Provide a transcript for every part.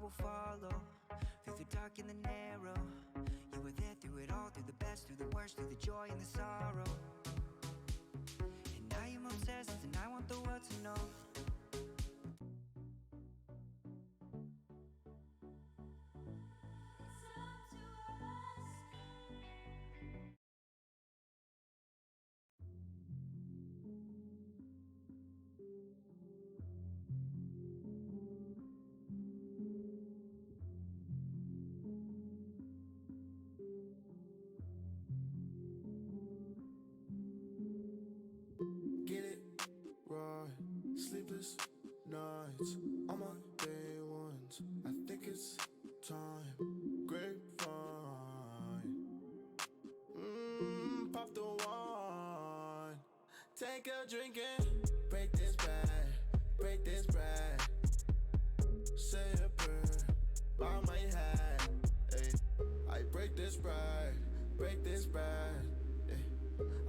will follow. Through the dark and the narrow, you were there through it all, through the best, through the worst, through the joy and the sorrow. And I am obsessed and I want the world to know. Get it right, sleepless nights on my day ones. I think it's time. Grapevine, pop the wine, take a drink and break this bad, break this bad. Say a prayer by my hat. Ay, I break this pride, break this bad.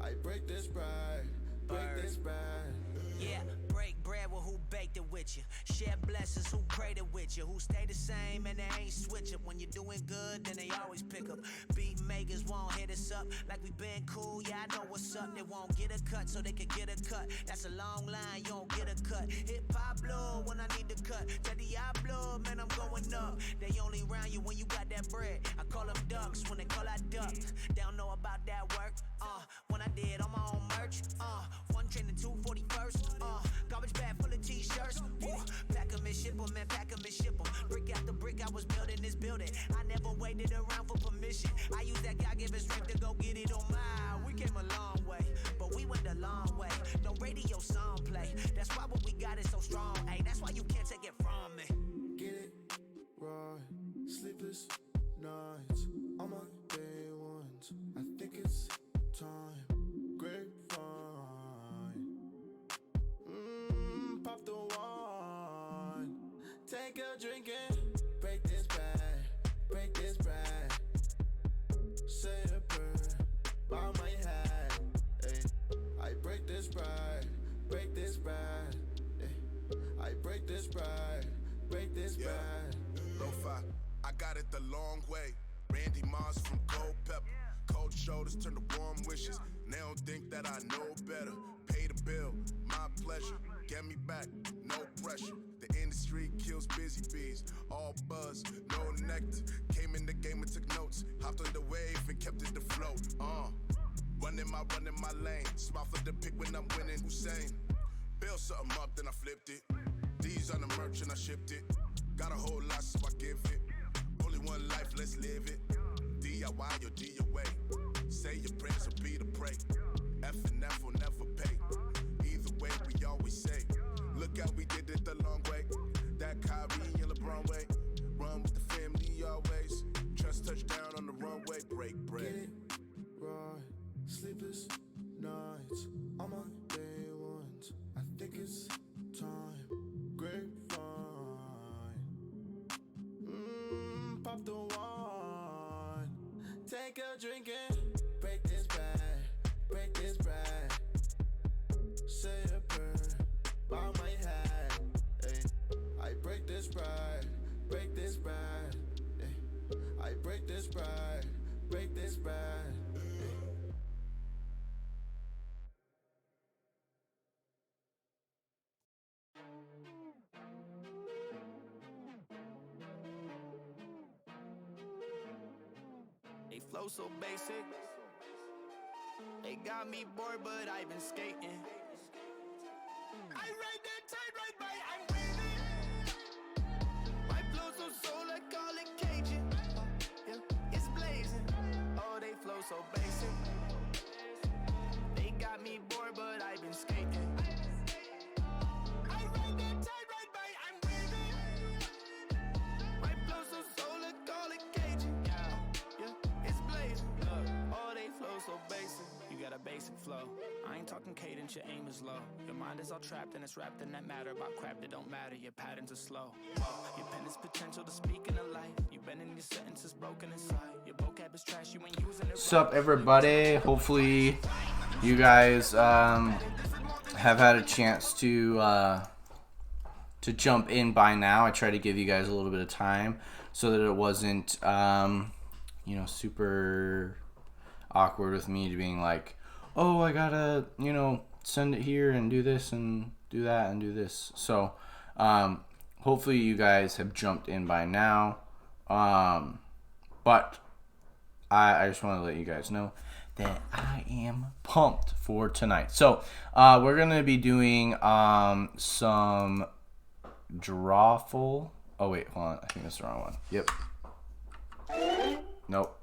I break this pride, break this bad. Yeah, break bread with who baked it with you. Share blessings, who prayed it with you. Who stay the same and they ain't switch up. When you're doing good, then they always pick up. Beat makers won't hit us up like we been cool. Yeah, I know what's up. They won't get a cut so they can get a cut. That's a long line, you don't get a cut. Hip hop blow when I need the cut. Teddy I blow, man, I'm going up. They only round you when you got that bread. I call them ducks when they call I duck. They don't know about that work. When I did on my own merch. One train to 241st. Garbage bag full of t-shirts. Pack them and ship them, man, pack them and ship them. Brick after brick, I was building this building. I never waited around for permission. I used that God-given strength to go get it on mine. We came a long way, but we went a long way. No radio song play. That's why what we got is so strong. Hey, that's why you can't take it from me. Get it right, sleepless nights on my day ones. I think it's time. Grapevine, pop the wine, take a drink and break this bad, break this bad. Say a prayer by my hat. Ay, I break this pride, break this bad. Ay, I break this pride, break this bad. Lo-fi, I got it the long way. Randy Moss from Cold Pepper. Cold shoulders turn to warm wishes. They don't think that I know better. Pay the bill, my pleasure. Get me back, no pressure. The industry kills busy bees. All buzz, no nectar. Came in the game and took notes. Hopped on the wave and kept it afloat. Running my lane. Smile for the pick when I'm winning. Hussein. Built something up, then I flipped it. D's on the merch and I shipped it. Got a whole lot, so I give it. Only one life, let's live it. DIY or DOA. Say your prayers or be the pray. F and F will never pay. Either way, we always say. Look how we did it the long way. That Kyrie and LeBron way. Run with the family always. Trust touchdown on the runway. Break bread. Get it right, sleepless nights on my day ones. I think it's time. Grapevine, pop the wine, take a drink and break this bad, break this bad. Say a prayer by my hat. Ay, I break this pride, break this bad. Ay, I break this pride, break this bad. They flow so basic. They got me bored, but I've been skating. I ride that tide right by, I'm breathing. My flow so soul, I call it Cajun. Yeah, it's blazing. Oh, they flow so basic. They got me bored, but I've been skating. I ride that tide right by, I'm breathing. My flow so soul, I call it Cajun. Yeah, it's blazing. Look, oh, they flow so basic. You got a basic flow. I ain't talking cadence, your aim is low. Your mind is all trapped and it's wrapped in that matter. About crap that don't matter, your patterns are slow. Your pen is potential to speak in a life. You been in your sentences broken inside. Your vocab is trash, you ain't using it. What's up, everybody? Hopefully you guys have had a chance to to jump in by now. I tried to give you guys a little bit of time so that it wasn't, super awkward with me being like, oh, I gotta, send it here and do this and do that and do this. So, hopefully you guys have jumped in by now. But I just want to let you guys know that I am pumped for tonight. So, we're going to be doing some drawful. Oh, wait, hold on. I think that's the wrong one. Yep. Nope.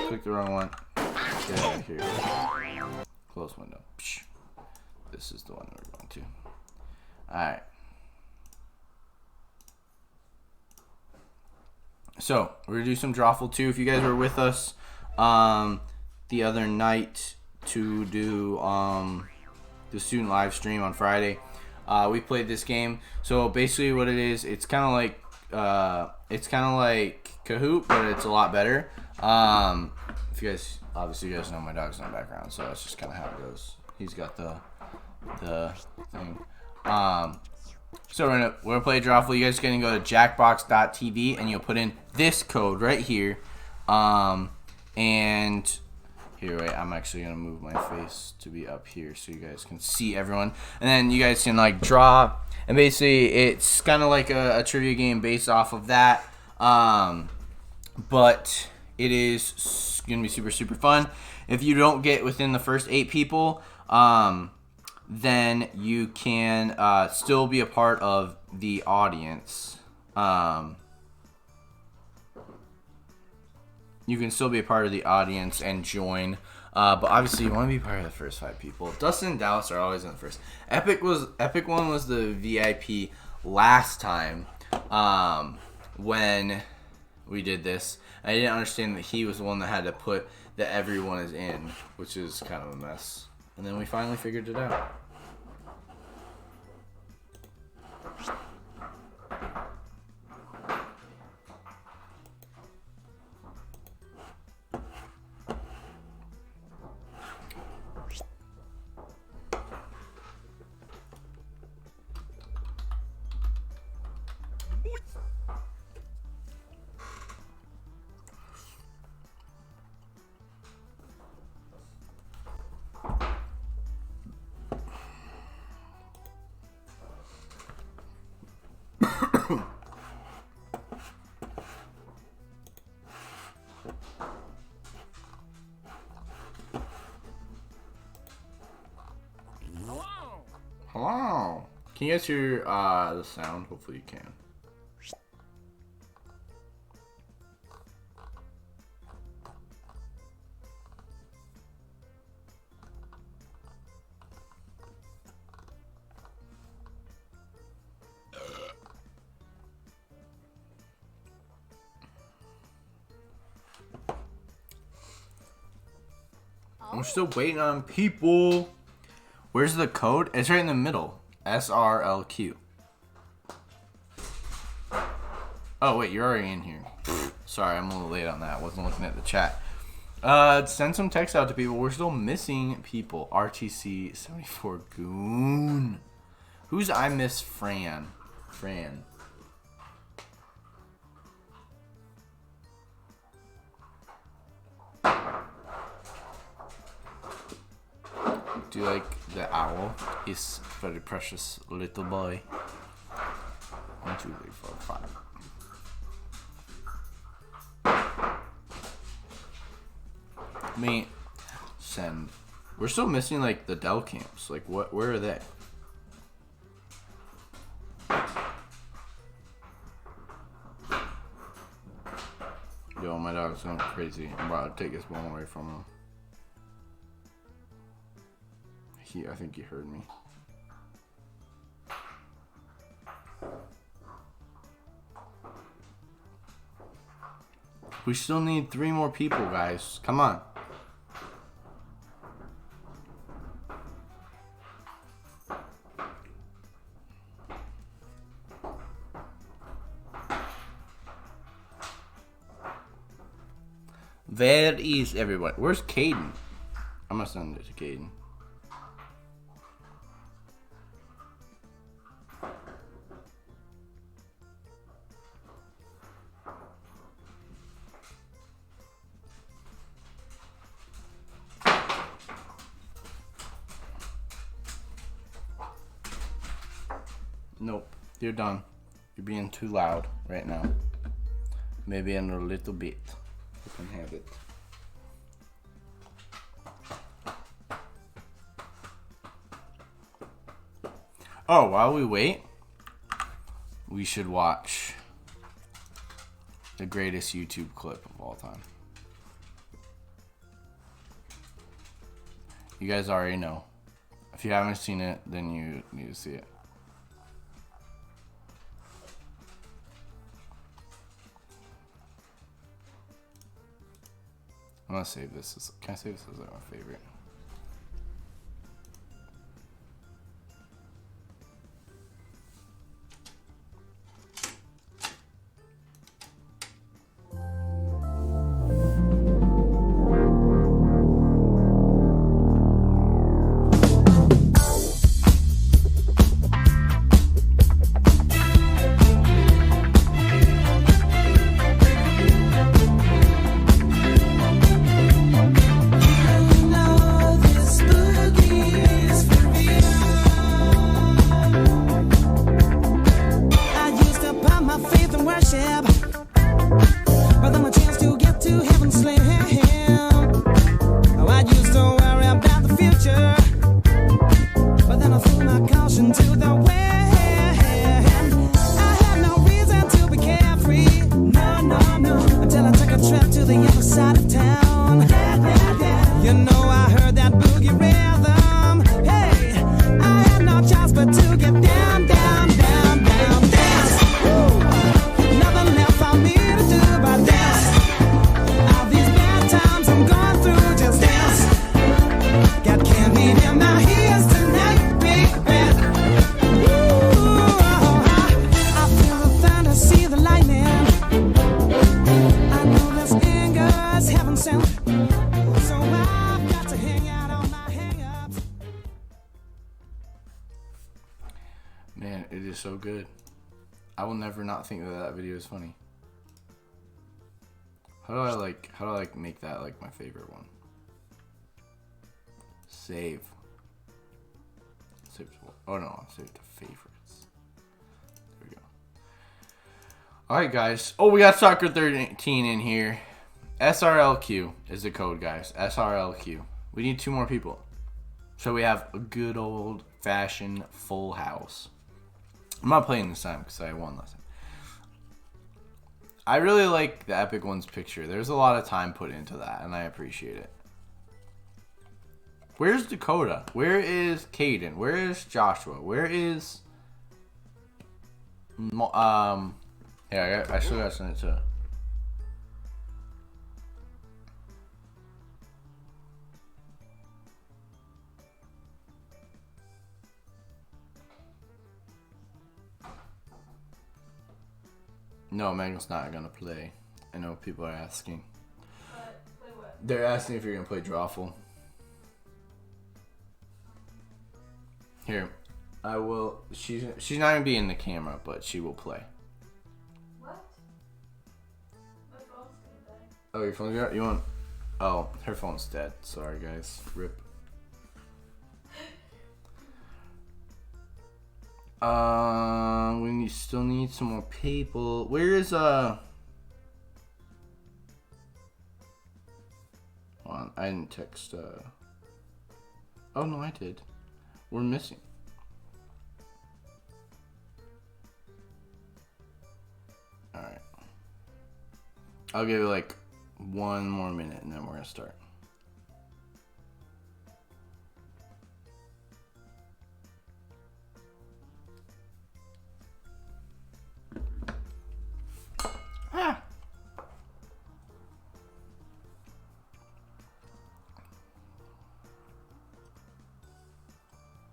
Click the wrong one. Get out of here. Close window. This is the one we're going to. Alright. So, we're going to do some Drawful 2. If you guys were with us the other night to do the student live stream on Friday, we played this game. So, basically what it is, it's kind of like Kahoot, but it's a lot better. If you guys, obviously you guys know my dog's in the background, so that's just kind of how it goes. He's got the thing. So we're gonna play Drawful. You guys are gonna go to jackbox.tv and you'll put in this code right here. And here, wait, I'm actually gonna move my face to be up here so you guys can see everyone. And then you guys can like draw, and basically it's kind of like a trivia game based off of that. But it is gonna be super, super fun. If you don't get within the first 8 people, then you can still be a part of the audience. You can still be a part of the audience and join. But obviously, you want to be part of the first 5 people. Dustin and Dallas are always in the first. Epic one was the VIP last time when we did this. I didn't understand that he was the one that had to put that everyone is in, which is kind of a mess. And then we finally figured it out. Hello. Can you guys hear the sound? Hopefully you can. I'm still waiting on people. Where's the code? It's right in the middle. SRLQ. Oh, wait, you're already in here. Sorry, I'm a little late on that. Wasn't looking at the chat. Send some text out to people. We're still missing people. RTC 74 Goon. Who's I miss Fran? Fran. Do you like the owl? He's very precious little boy. 1, 2, 3, 4, 5. Me send. We're still missing like the Dell camps. Like what? Where are they? Yo, my dog's going crazy. I'm about to take his bone away from him. I think he heard me. We still need 3 more people, guys. Come on. Where is everyone? Where's Caden? I'm gonna send it to Caden. Nope. You're done. You're being too loud right now. Maybe in a little bit. You can have it. Oh, while we wait, we should watch the greatest YouTube clip of all time. You guys already know. If you haven't seen it, then you need to see it. I'm gonna save this. Can I save this as like my favorite? Man, it is so good. I will never not think that video is funny. How do I make that like my favorite one? Save. Save. Oh no, save to favorites. There we go. Alright guys. Oh, we got Soccer 13 in here. SRLQ is the code, guys. SRLQ. We need 2 more people. So we have a good old fashioned full house. I'm not playing this time because I won last time. I really like the Epic Ones picture. There's a lot of time put into that, and I appreciate it. Where's Dakota? Where is Caden? Where is Joshua? Where is... Yeah, I still gotta send it to... No, Megan's not gonna play. I know people are asking. Play what? They're asking if you're gonna play Drawful. Here, I will. She's not gonna be in the camera, but she will play. What? My phone's gonna die. Oh, your phone's got. You want? Oh, her phone's dead. Sorry, guys. Rip. We still need some more people. Where is Hold on, I didn't text Oh no, I did. We're missing. Alright. I'll give it like 1 more minute and then we're gonna start.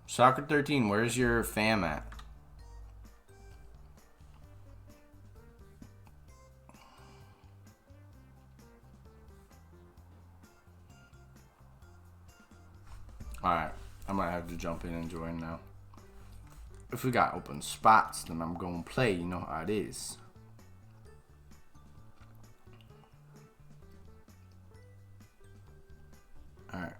Soccer 13, where's your fam at? Alright, I might have to jump in and join now. If we got open spots, then I'm gonna play, you know how it is. Alright.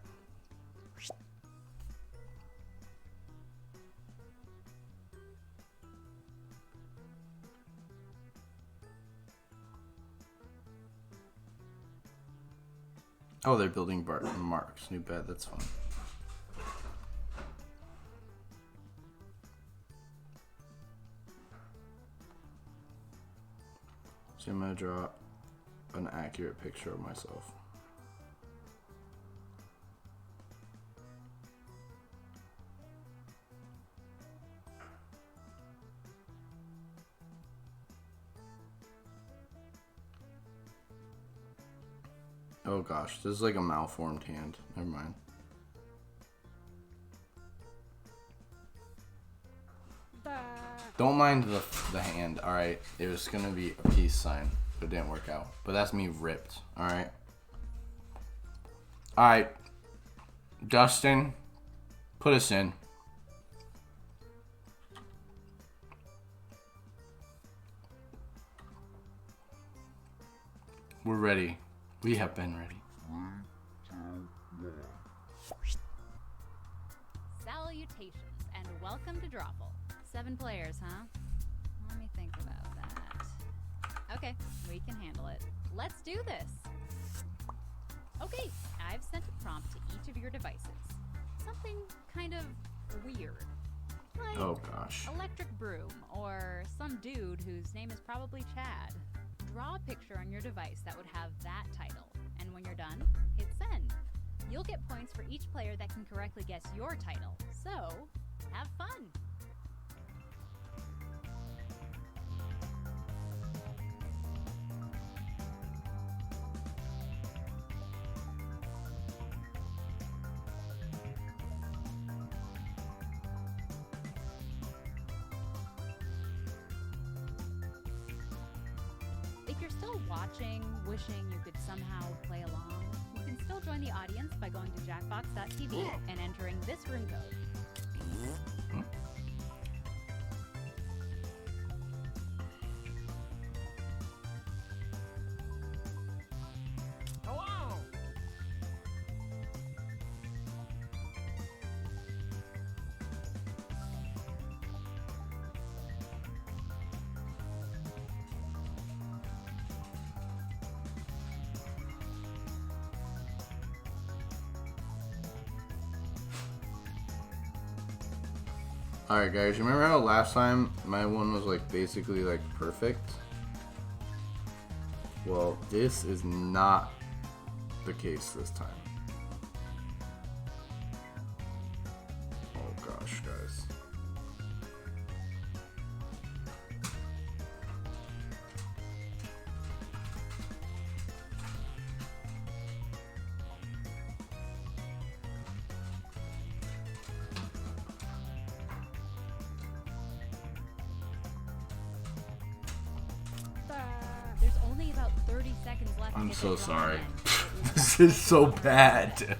Oh, they're building Mark's new bed. That's fun. So I'm gonna draw an accurate picture of myself. Oh gosh, this is like a malformed hand. Never mind. Don't mind the hand, alright? It was gonna be a peace sign, but it didn't work out. But that's me ripped, alright? Alright. Dustin, put us in. We're ready. We have been ready. Salutations and welcome to Drawful. 7 players, huh? Let me think about that. Okay, we can handle it. Let's do this. Okay, I've sent a prompt to each of your devices. Something kind of weird. Like Oh gosh. electric broom or some dude whose name is probably Chad. Draw a picture on your device that would have that title, and when you're done, hit send. You'll get points for each player that can correctly guess your title, so have fun! If you're still watching, wishing you could somehow play along, you can still join the audience by going to jackbox.tv and entering this room code. Alright guys, remember how last time my one was like basically like perfect? Well, this is not the case this time. Oh gosh, guys. There's only about 30 seconds left. I'm to so hit the sorry. drawing. This is so bad.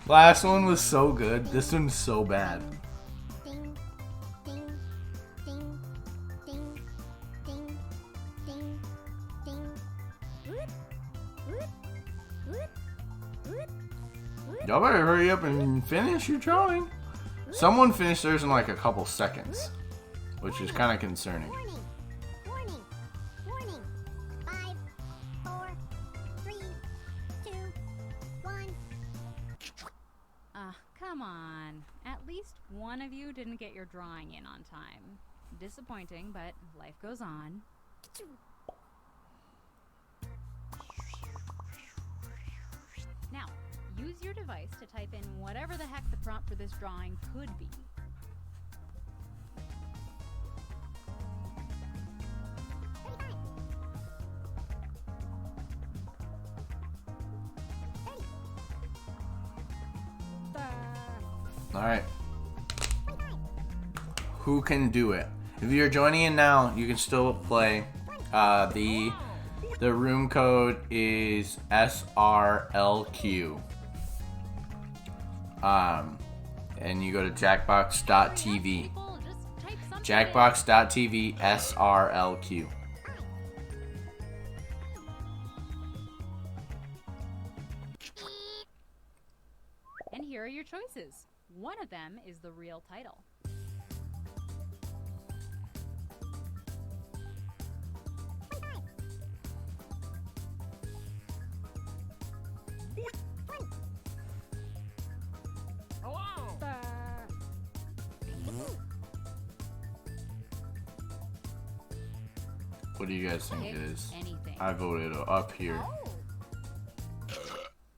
Last one was so good. This one's so bad. Ding, ding, ding, ding, ding, ding, ding. Whoop, whoop, whoop, whoop, whoop. Y'all better hurry up and finish your drawing. Someone finished theirs in like a couple seconds, which is kind of concerning. Warning, warning, warning. 5, 4, 3, 2, 1. Come on. At least one of you didn't get your drawing in on time. Disappointing, but life goes on. Now, use your device to type in whatever the heck the prompt for this drawing could be. Alright. Who can do it? If you're joining in now, you can still play. The room code is SRLQ. And you go to jackbox.tv. People, just type something in. Jackbox.tv SRLQ. And here are your choices. One of them is the real title. What do you guys think it Pick is? anything. I voted up here. Oh.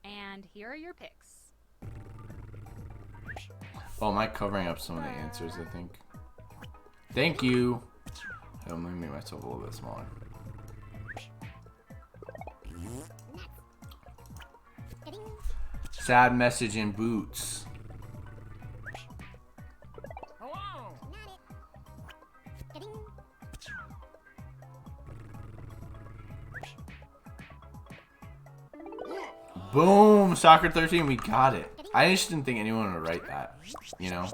And here are your picks. Oh, am I covering up some of the answers, I think? Thank you. Oh, let me make myself a little bit smaller. Sad message in boots. Boom! Soccer 13, we got it. I just didn't think anyone would write that, you know?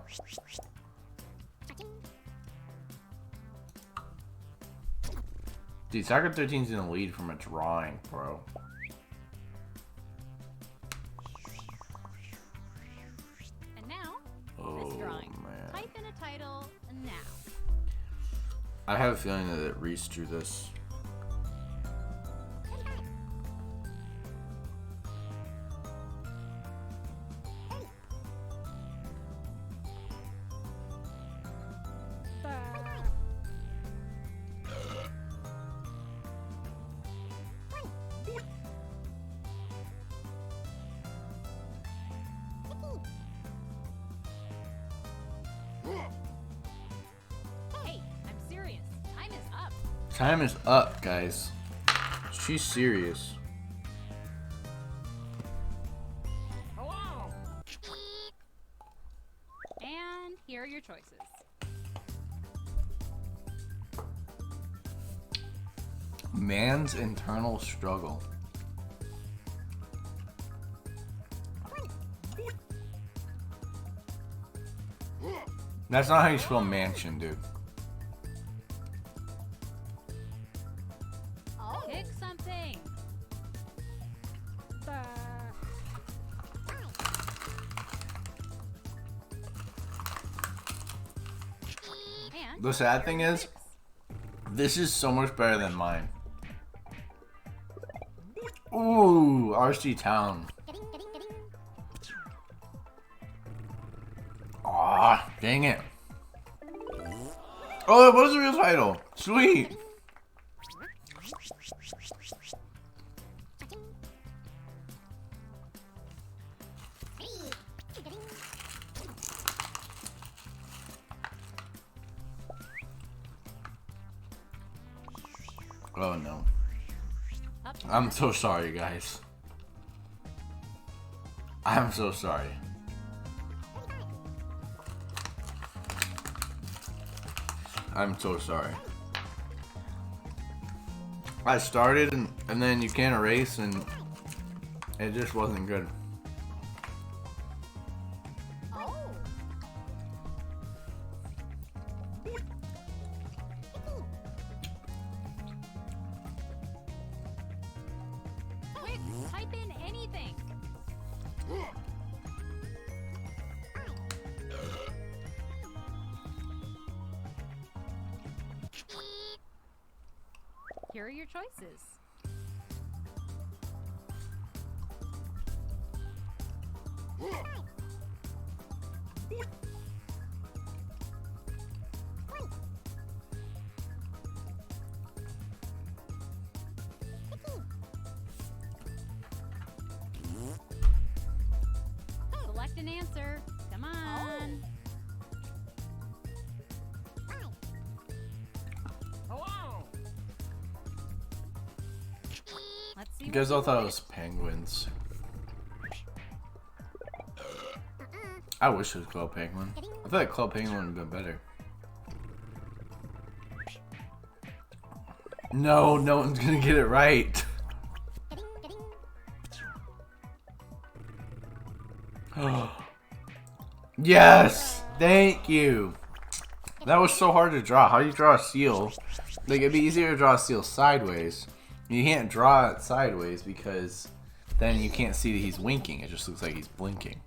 Dude, Soccer 13's in the lead from a drawing, bro. And now, Oh, this drawing. man. Type in a title now. I have a feeling that Reese drew this. Hey, I'm serious. Time is up. Time is up, guys. She's serious. And here are your choices. Man's internal struggle. That's not how you spell mansion, dude. Pick something. And The sad thing is, this is so much better than mine. Ooh, RC Town. Aw, dang it. Oh, what is the real title? Sweet. Oh no. up to I'm so sorry, guys. I'm so sorry. I'm so sorry. I started and then you can't erase and it just wasn't good. quick, type in anything. Here are your choices. Select an answer. Come on. Let's see. You what guys all thought it picked. was penguins. I wish it was Club Penguin. I feel like Club Penguin would have been better. No, no one's gonna get it right. Yes! Thank you! That was so hard to draw. How do you draw a seal? Like, it'd be easier to draw a seal sideways. You can't draw it sideways because then you can't see that he's winking. It just looks like he's blinking.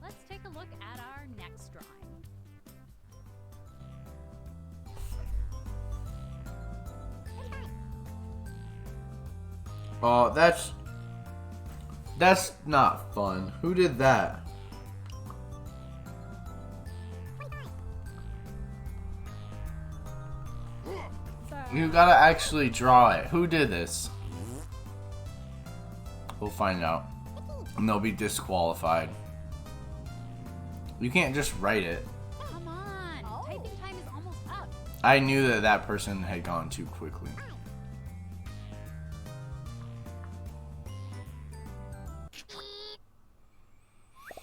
Let's take a look at our next drawing. Oh, that's not fun. Who did that? You gotta actually draw it. Who did this? We'll find out. And they'll be disqualified. You can't just write it. Come on. Typing time is almost up. I knew that that person had gone too quickly.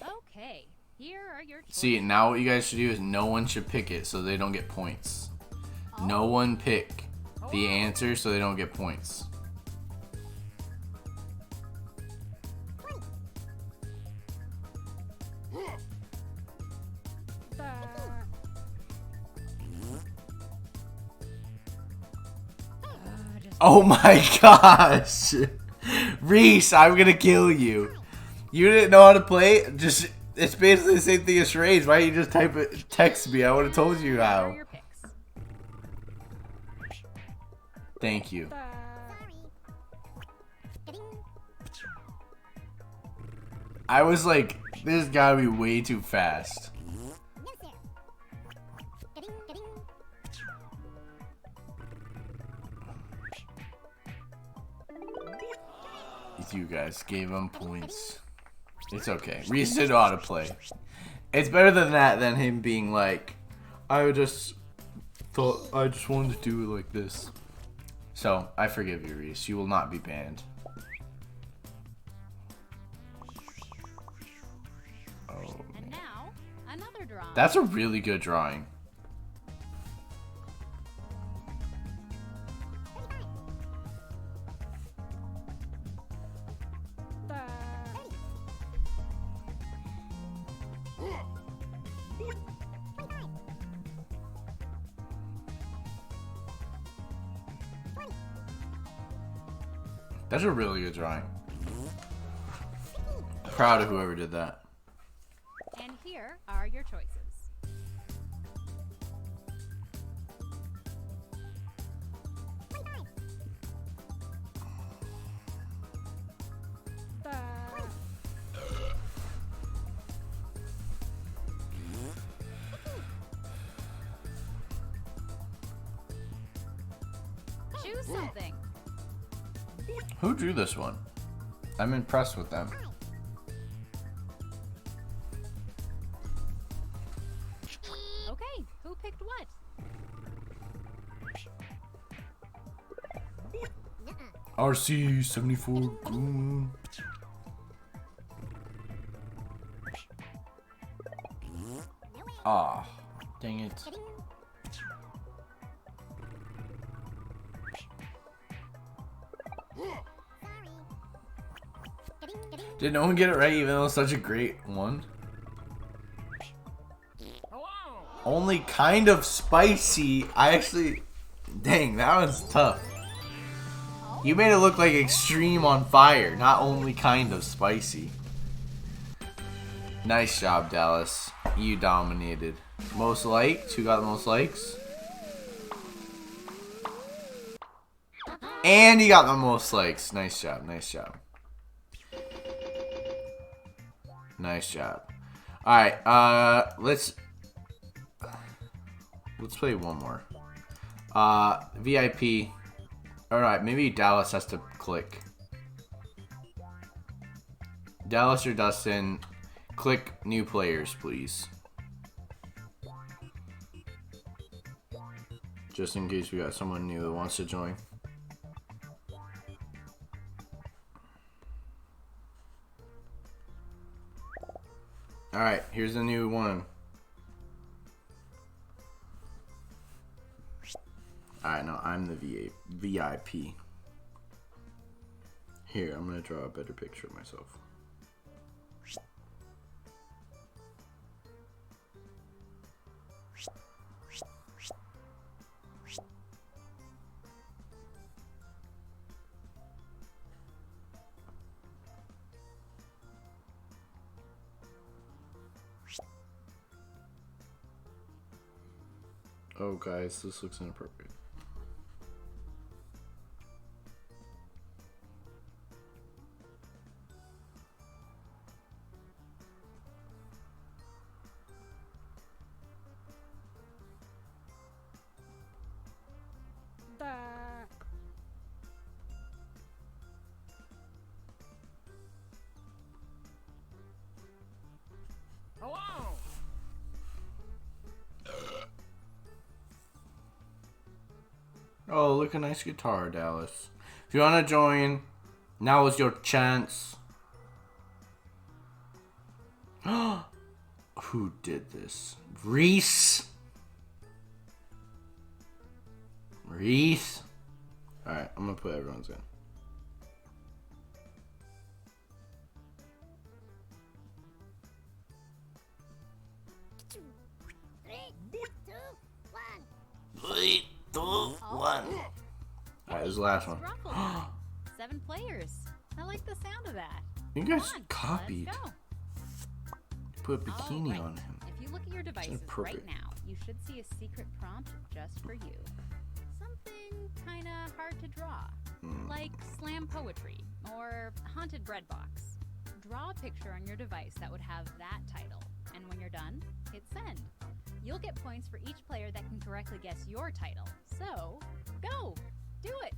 Okay. Here are your choices. See, now what you guys should do is no one should pick it so they don't get points. No one pick the answer so they don't get points. Oh my gosh! Reese, I'm gonna kill you. You didn't know how to play? Just, it's basically the same thing as charades. Why don't you just type it, text me? I would have told you Here are how. your picks. Thank you. I was like, this has gotta be way too fast. You guys gave him points. It's okay. Reese didn't know how to play. It's better than that than him being like, I just wanted to do it like this. So, I forgive you, Reese. You will not be banned. Oh, And now, another drawing. that's a really good drawing. That's a really good drawing. Proud of whoever did that. And here are your choices. Choose something. Who drew this one? I'm impressed with them. Okay, who picked what? RC74 Goon. Ah, dang it. Did no one get it right even though it's such a great one? Only kind of spicy. I actually... Dang, that one's tough. You made it look like extreme on fire, not only kind of spicy. Nice job, Dallas. You dominated. Most liked? Who got the most likes? And he got the most likes. Nice job, nice job. Nice job. Alright, let's play one more. VIP. Alright, maybe Dallas has to click. Dallas or Dustin, click new players, please. Just in case we got someone new that wants to join. Alright, here's the new one. Alright, no, I'm the VIP. Here, I'm gonna draw a better picture of myself. Oh, guys, this looks inappropriate. Oh, look, a nice guitar, Dallas. If you want to join, now is your chance. Who did this? Reese. Reese. Alright, I'm gonna put everyone's in. 3, 2, 1. Alright, this is the last one. Drawful. 7 players. I like the sound of that. You Come guys on, copied. Let's go. Put a bikini Alright. on him. If you look at your devices right perfect. now, you should see a secret prompt just for you. Something kinda hard to draw. Like slam poetry or haunted bread box. Draw a picture on your device that would have that title. And when you're done, hit send. You'll get points for each player that can correctly guess your title. So, go! Do it!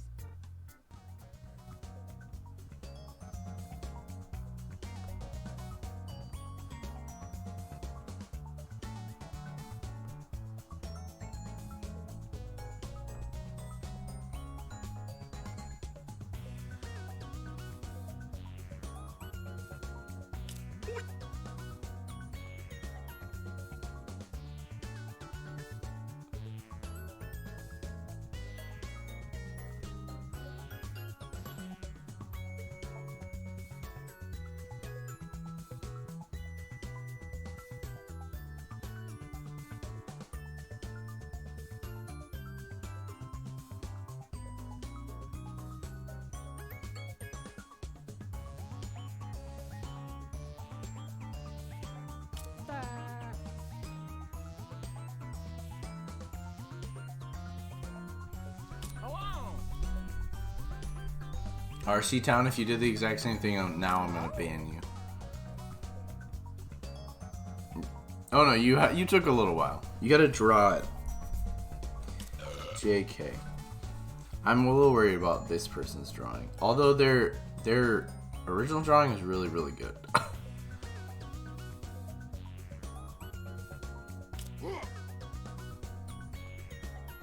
RC Town, if you did the exact same thing, now I'm gonna ban you. Oh no, you took a little while. You gotta draw it. JK. I'm a little worried about this person's drawing. Although their original drawing is really, really good.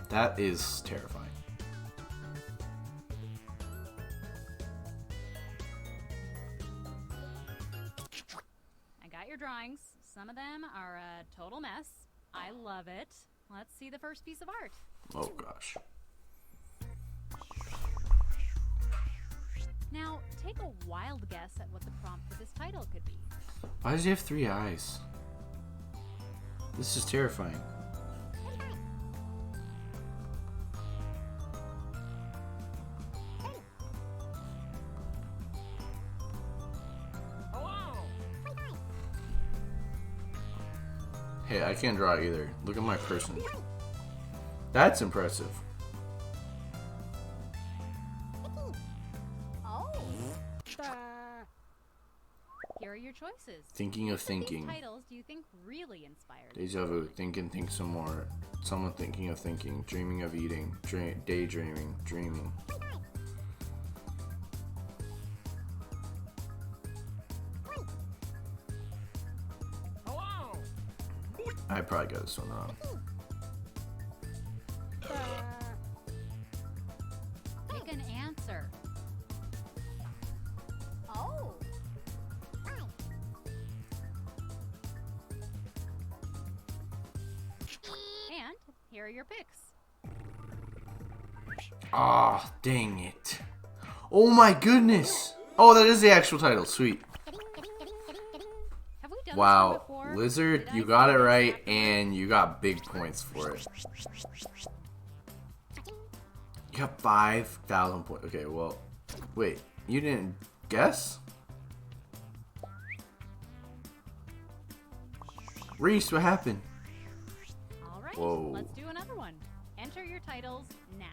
That is terrifying. I got your drawings. Some of them are a total mess. I love it. Let's see the first piece of art. Oh gosh. Now, take a wild guess at what the prompt for this title could be. Why does he have 3 eyes? This is terrifying. Hey, I can't draw either. Look at my person. That's impressive. Here are your choices. Thinking of Which thinking. these titles do you think really inspired? Deja vu. Think and think some more. Someone thinking of thinking. Dreaming of eating. Daydreaming. Dreaming. I probably got this one wrong. Pick an answer. Oh. And here are your picks. Ah, dang it. Oh my goodness. Oh, that is the actual title. Sweet. Have we done this one Wow. before? Lizard, Did you I got say it this right, accurately? and you got big points for it. You got 5,000 points. Okay, well, wait. You didn't guess? Reese, what happened? All right, Whoa. let's do another one. Enter your titles now.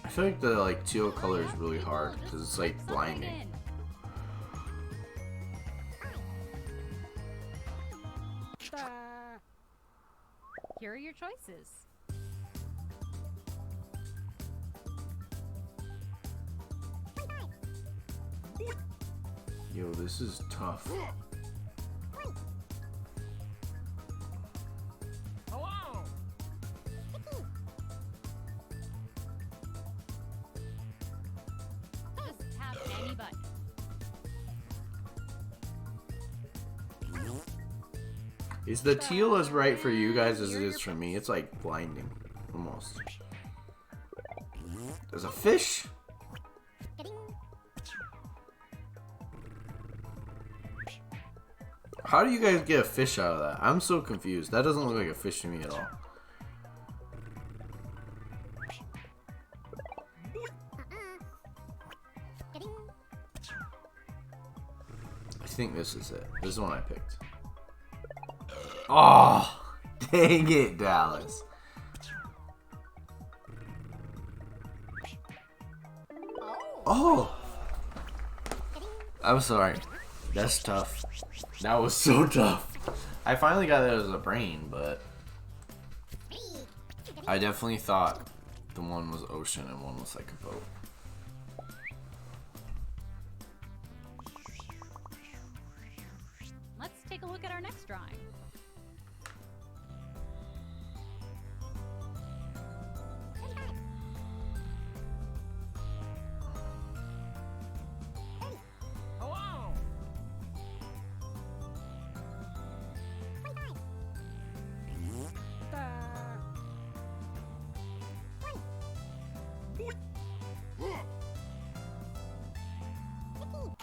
I feel like the like teal color is really hard because it's like blinding. Here are your choices. Yo, this is tough. Just tap any button. Is the teal as right for you guys as it is for me? It's like blinding, almost. There's a fish. How do you guys get a fish out of that? I'm so confused. That doesn't look like a fish to me at all. I think this is it. This is the one I picked. Oh, dang it, Dallas. Oh, I'm sorry. That's tough. That was so tough. I finally got it as a brain, but I definitely thought the one was ocean and one was like a boat. Let's take a look at our next drawing.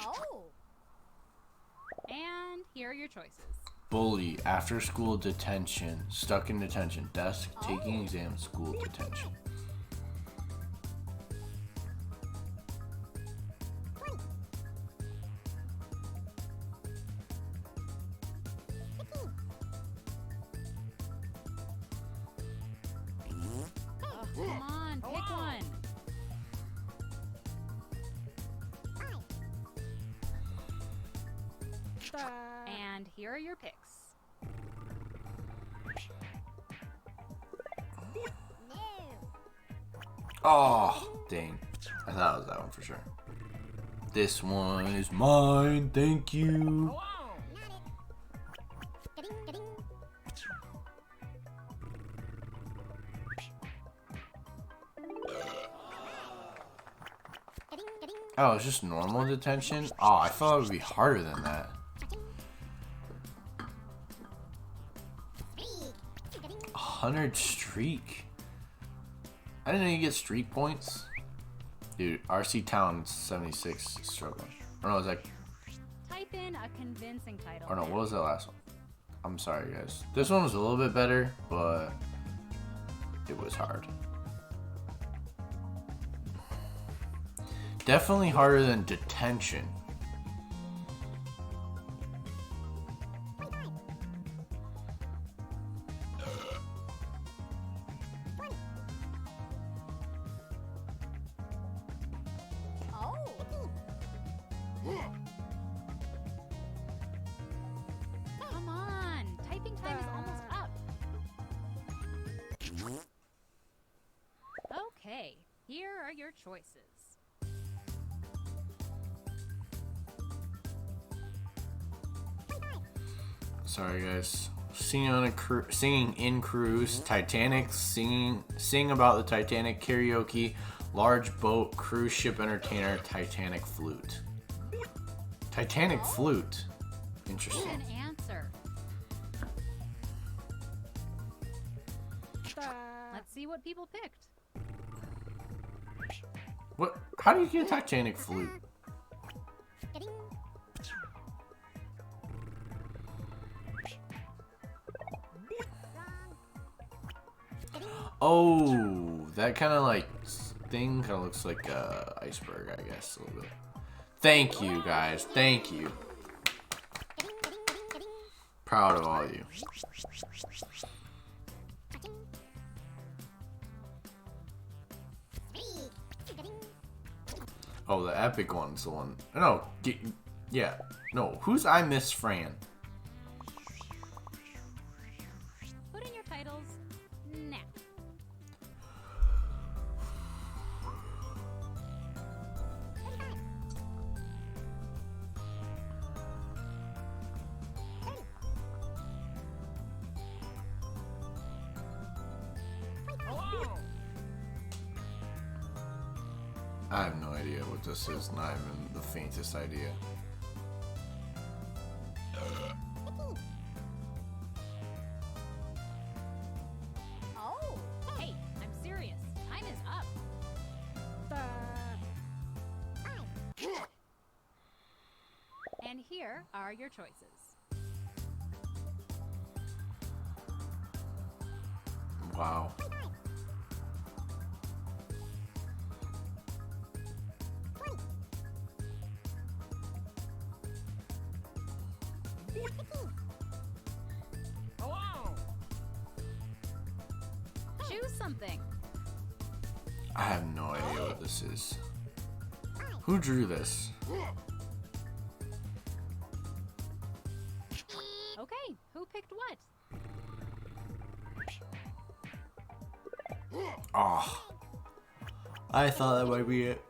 Oh. And here are your choices. Bully, after school detention, stuck in detention, desk, taking exam, school detention. Oh, come on, pick one. And here are your picks. Oh, dang. I thought it was that one for sure. This one is mine, thank you. Oh, it's just normal detention? Oh, I thought it would be harder than that. 100 streak. I didn't know you get streak points. Dude, RC Town 76 is struggling. Or no, it's like, Type in a convincing title. or no, what was that last one? I'm sorry, guys. This one was a little bit better, but it was hard. Definitely harder than detention. Come on, typing time is almost up. Okay, here are your choices. Sorry, guys. Singing on a singing in cruise, Titanic, sing about the Titanic, karaoke, large boat, cruise ship entertainer, Titanic flute. Titanic flute. Interesting. An answer. Let's see what people picked. What? How do you get a Titanic flute? Oh, that kind of like thing kind of looks like a iceberg, I guess, a little bit. Thank you, guys. Thank you. Proud of all of you. Oh, the epic one's the one. No, yeah. No, who's I Miss Fran? Put in your titles now. I have no idea what this is. Not even the faintest idea. Oh, hey, I'm serious. Time is up. And here are your choices. Wow. Choose something. I have no idea what this is. Who drew this? Okay, who picked what? Oh, I thought that might be it.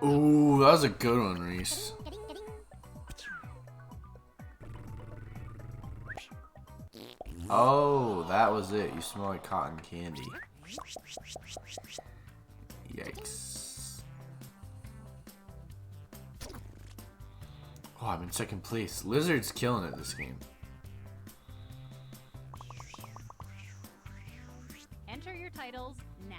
Ooh, that was a good one, Reese. Oh, that was it. You smell like cotton candy. Yikes. Oh, I'm in second place. Lizard's killing it this game. Enter your titles now.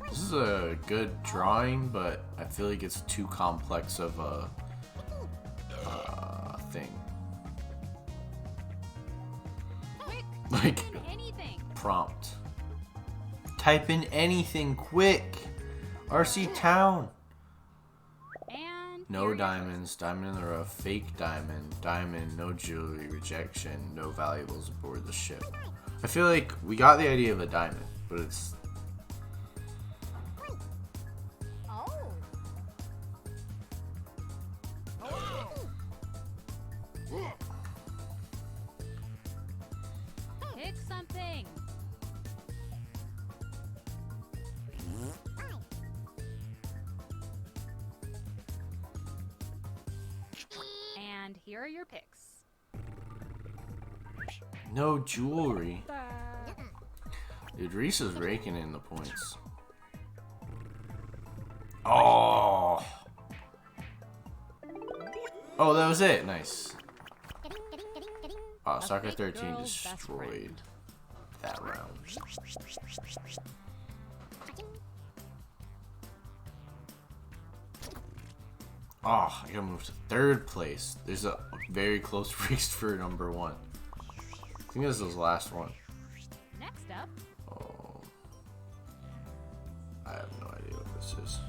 This is a good drawing, but I feel like it's too complex of a thing. Quick, Like, type in anything. prompt. Type in anything quick. RC Town. And No here are your diamonds, diamond in the rough, fake diamond, diamond, no jewelry, rejection, no valuables aboard the ship. I feel like we got the idea of a diamond, but it's Oh. Pick something. And here are your picks. no jewelry. Dude, Reese is raking in the points. Oh. Oh, that was it. Nice. Wow, Soccer 13 girl's best destroyed friend. that round. Oh, I gotta move to third place. There's a very close race for number one. I think this is the last one. Next up, Oh. I have no idea what this is.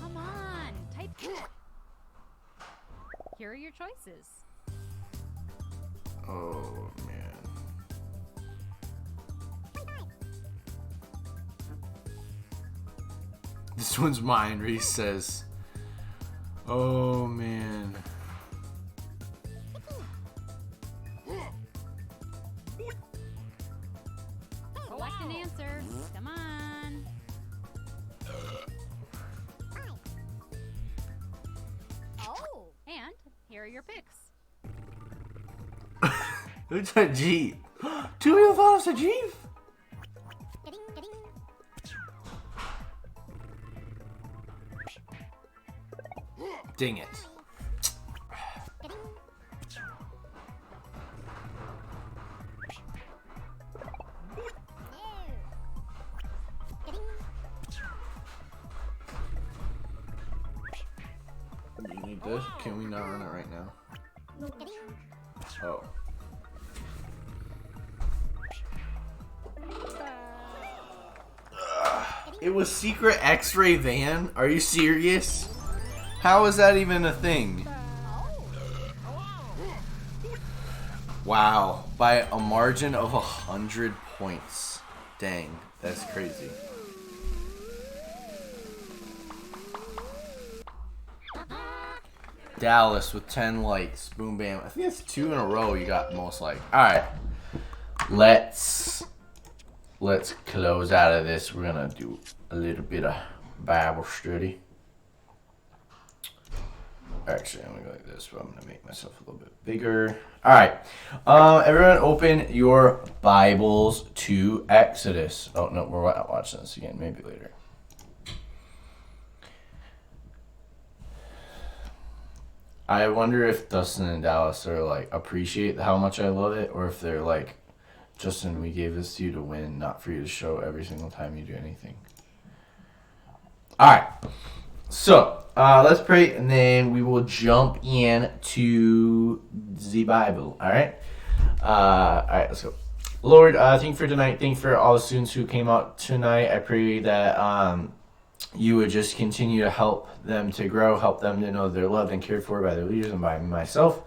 come on, type. Here are your choices. Oh, man. This one's mine, Reese says. Oh, man. Select an answer. Come on. Oh. And here are your picks. It's a Jeep. Two of you thought it was a Jeep? Dang it. You need this? Can we not run it right now? Oh. It was secret X-ray van? Are you serious? How is that even a thing? Wow, by a margin of 100 points. Dang, that's crazy. Dallas with 10 likes. Boom, bam. I think that's 2 in a row you got most likes. Alright. Let's close out of this. We're going to do a little bit of Bible study. Actually, I'm going to go like this, but I'm going to make myself a little bit bigger. Alright. Everyone open your Bibles to Exodus. Oh, no, we're watching this again. Maybe later. I wonder if Dustin and Dallas are like appreciate how much I love it, or if they're like, Justin, we gave this to you to win, not for you to show every single time you do anything. Alright. So, let's pray, and then we will jump in to the Bible. Alright? Alright, let's go. Lord, thank you for tonight. Thank you for all the students who came out tonight. I pray that you would just continue to help them to grow, help them to know they're loved and cared for by their leaders and by myself.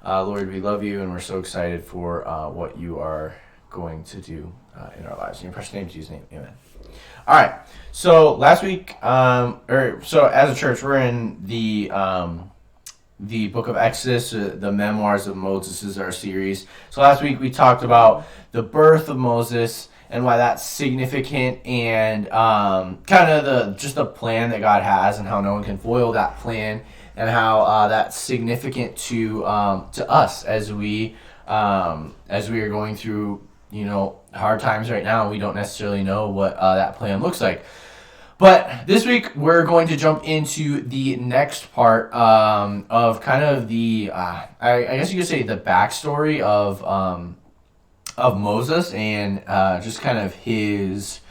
Lord, we love you, and we're so excited for what you are going to do in our lives. In your precious name, Jesus' name, amen. All right, so last week, so as a church, we're in the book of Exodus, the memoirs of Moses is our series. So last week we talked about the birth of Moses and why that's significant, and kind of just the plan that God has and how no one can foil that plan, and how that's significant to us as we are going through, hard times right now. We don't necessarily know what that plan looks like. But this week we're going to jump into the next part of kind of the I guess you could say the backstory of Moses, and just kind of his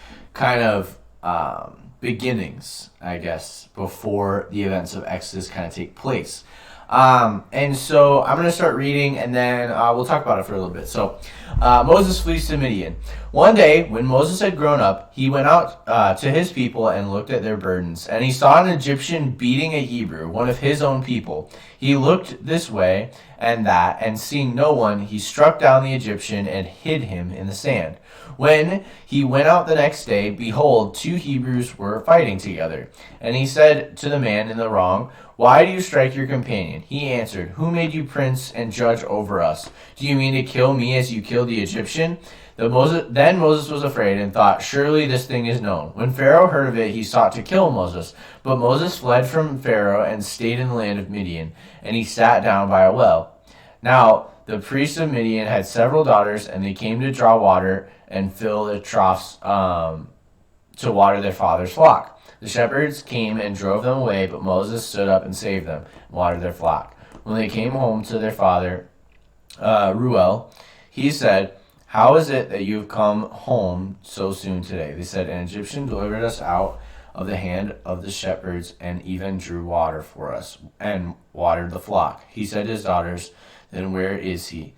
beginnings, I guess, before the events of Exodus kind of take place. And so I'm going to start reading, and then we'll talk about it for a little bit. So Moses flees to Midian. One day, when Moses had grown up, he went out to his people and looked at their burdens. And he saw an Egyptian beating a Hebrew, one of his own people. He looked this way and that, and seeing no one, he struck down the Egyptian and hid him in the sand. When he went out the next day, behold, 2 Hebrews were fighting together. And he said to the man in the wrong, "Why do you strike your companion?" He answered, "Who made you prince and judge over us? Do you mean to kill me as you killed the Egyptian?" Then Moses was afraid and thought, "Surely this thing is known." When Pharaoh heard of it, he sought to kill Moses. But Moses fled from Pharaoh and stayed in the land of Midian, and he sat down by a well. Now the priests of Midian had several daughters, and they came to draw water and fill the troughs to water their father's flock. The shepherds came and drove them away, but Moses stood up and saved them and watered their flock. When they came home to their father, Reuel, he said, "How is it that you have come home so soon today?" They said, "An Egyptian delivered us out of the hand of the shepherds and even drew water for us and watered the flock." He said to his daughters, "Then where is he?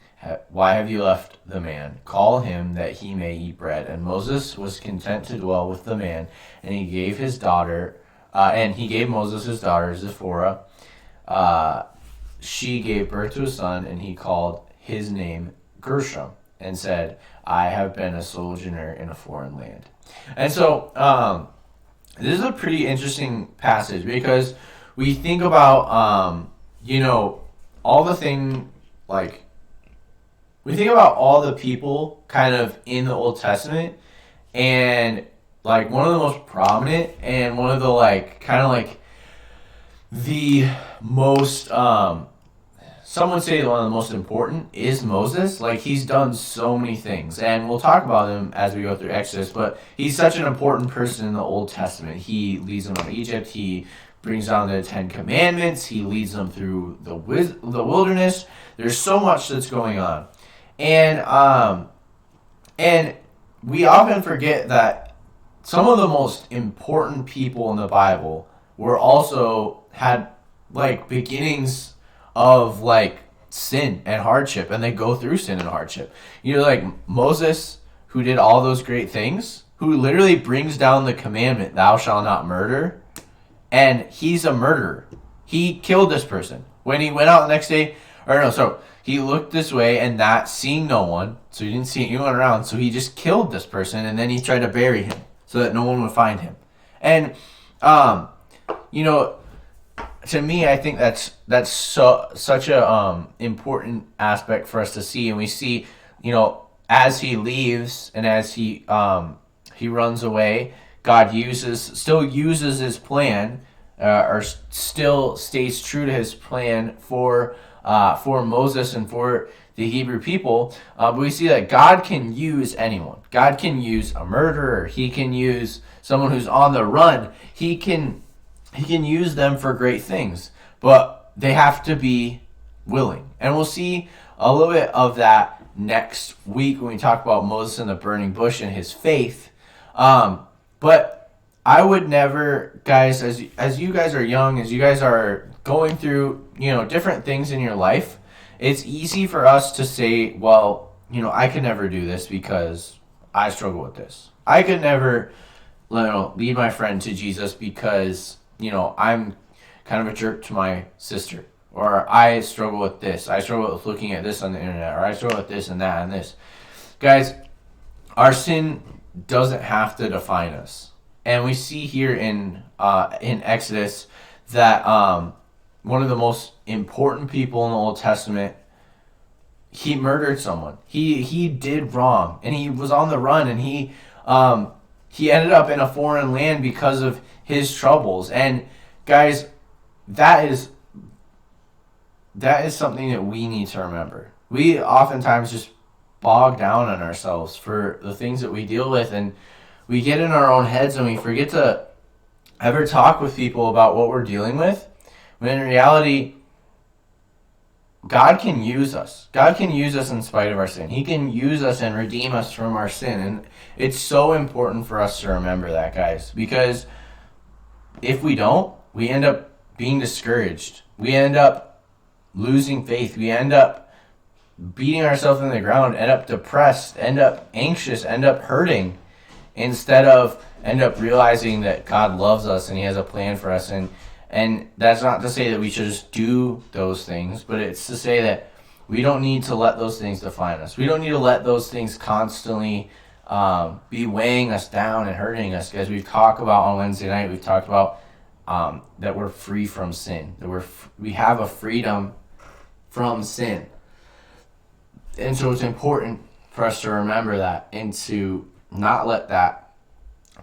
Why have you left the man? Call him that he may eat bread." And Moses was content to dwell with the man, and he gave his daughter, Moses his daughter Zipporah. She gave birth to a son, and he called his name Gershom, and said, "I have been a sojourner in a foreign land." And so, this is a pretty interesting passage, because we think about, all the thing, we think about all the people kind of in the Old Testament, and one of the most prominent and one of the the most some would say one of the most important is Moses. He's done so many things, and we'll talk about him as we go through Exodus, but he's such an important person in the Old Testament. He leads them out of Egypt. He brings down the 10 Commandments. He leads them through the wilderness. There's so much that's going on. And we often forget that some of the most important people in the Bible were also had like beginnings of like sin and hardship, and they go through sin and hardship. You know, like Moses, who did all those great things, who literally brings down the commandment, thou shalt not murder, and he's a murderer. He killed this person. When he went out the next day, so he looked this way and not seeing no one, so he didn't see anyone around, so he just killed this person, and then he tried to bury him so that no one would find him. And, you know, to me, I think that's such a important aspect for us to see. And we see, you know, as he leaves and as he runs away, God still uses his plan, or still stays true to his plan for Moses and for the Hebrew people. But we see that God can use anyone. God can use a murderer. He can use someone who's on the run. He can use them for great things, but they have to be willing. And we'll see a little bit of that next week when we talk about Moses and the burning bush and his faith. But I would never, guys, as you guys are young, as you guys are going through, you know, different things in your life, it's easy for us to say, well, you know, I could never do this because I struggle with this. I could never, you know, lead my friend to Jesus because, you know, I'm kind of a jerk to my sister, or I struggle with this. I struggle with looking at this on the internet, or I struggle with this and that and this. Guys, our sin doesn't have to define us. And we see here in Exodus that one of the most important people in the Old Testament, he murdered someone. He did wrong, and he was on the run, and he ended up in a foreign land because of his troubles. And guys, that is something that we need to remember. We oftentimes just bog down on ourselves for the things that we deal with, and we get in our own heads and we forget to ever talk with people about what we're dealing with, when in reality, God can use us. God can use us in spite of our sin. He can use us and redeem us from our sin. And it's so important for us to remember that, guys, because if we don't, we end up being discouraged. We end up losing faith. We end up beating ourselves in the ground, end up depressed, end up anxious, end up hurting, instead of end up realizing that God loves us and he has a plan for us. And that's not to say that we should just do those things, but it's to say that we don't need to let those things define us. We don't need to let those things constantly be weighing us down and hurting us. As we've talked about on Wednesday night, we've talked about that we're free from sin, that we have a freedom from sin. And so it's important for us to remember that and to not let that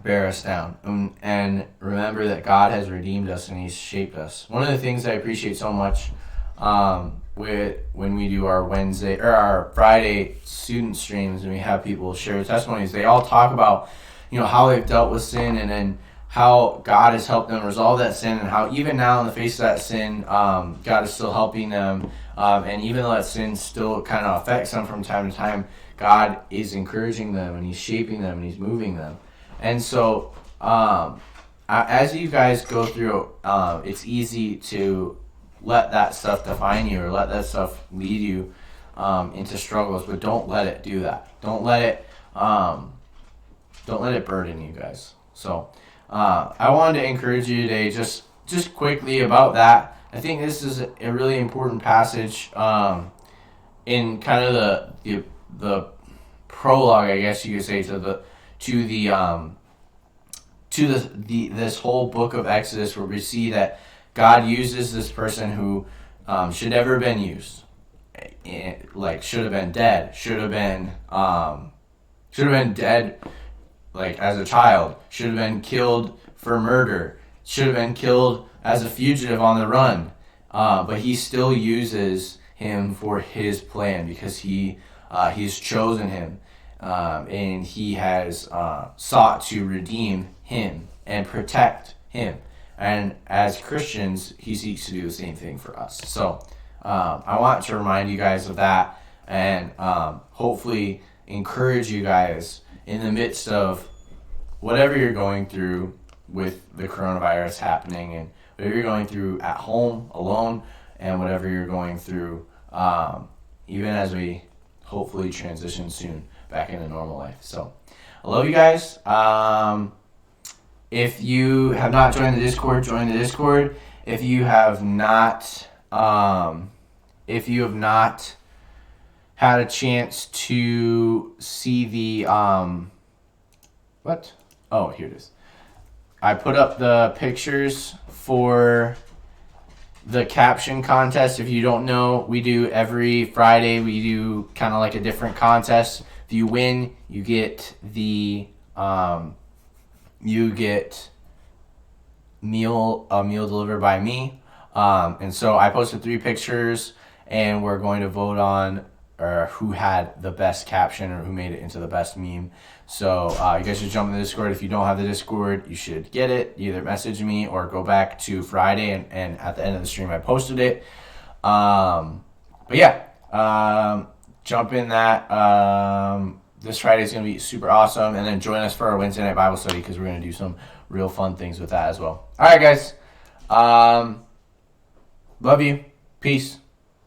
bear us down, and remember that God has redeemed us and he's shaped us. One of the things I appreciate so much when we do our Wednesday or our Friday student streams and we have people share testimonies, they all talk about, you know, how they've dealt with sin, and then how God has helped them resolve that sin, and how even now in the face of that sin, God is still helping them, and even though that sin still kind of affects them from time to time, God is encouraging them and he's shaping them and he's moving them. And so, as you guys go through, it's easy to let that stuff define you, or let that stuff lead you into struggles, but don't let it do that. Don't let it burden you guys. So, I wanted to encourage you today, just quickly about that. I think this is a really important passage in kind of the prologue, I guess you could say, to this whole book of Exodus, where we see that God uses this person who should never have been used, like should have been dead, should have been dead, like as a child, should have been killed for murder, should have been killed as a fugitive on the run, but he still uses him for his plan, because he's chosen him. And he has sought to redeem him and protect him. And as Christians, he seeks to do the same thing for us. So I want to remind you guys of that, and hopefully encourage you guys in the midst of whatever you're going through with the coronavirus happening, and whatever you're going through at home, alone, and whatever you're going through, even as we hopefully transition soon back into normal life. So I love you guys. If you have not joined the Discord, join the Discord. If you have not had a chance to see the what? Oh, here it is. I put up the pictures for the caption contest. If you don't know, we do every Friday. We do kind of like a different contest. If you win, you get the meal delivered by me. And so I posted 3 pictures, and we're going to vote on who had the best caption or who made it into the best meme. So you guys should jump in the Discord. If you don't have the Discord, you should get it. Either message me or go back to Friday, and at the end of the stream I posted it. But yeah, jump in that. This Friday is going to be super awesome. And then join us for our Wednesday night Bible study, because we're going to do some real fun things with that as well. All right, guys. Love you. Peace.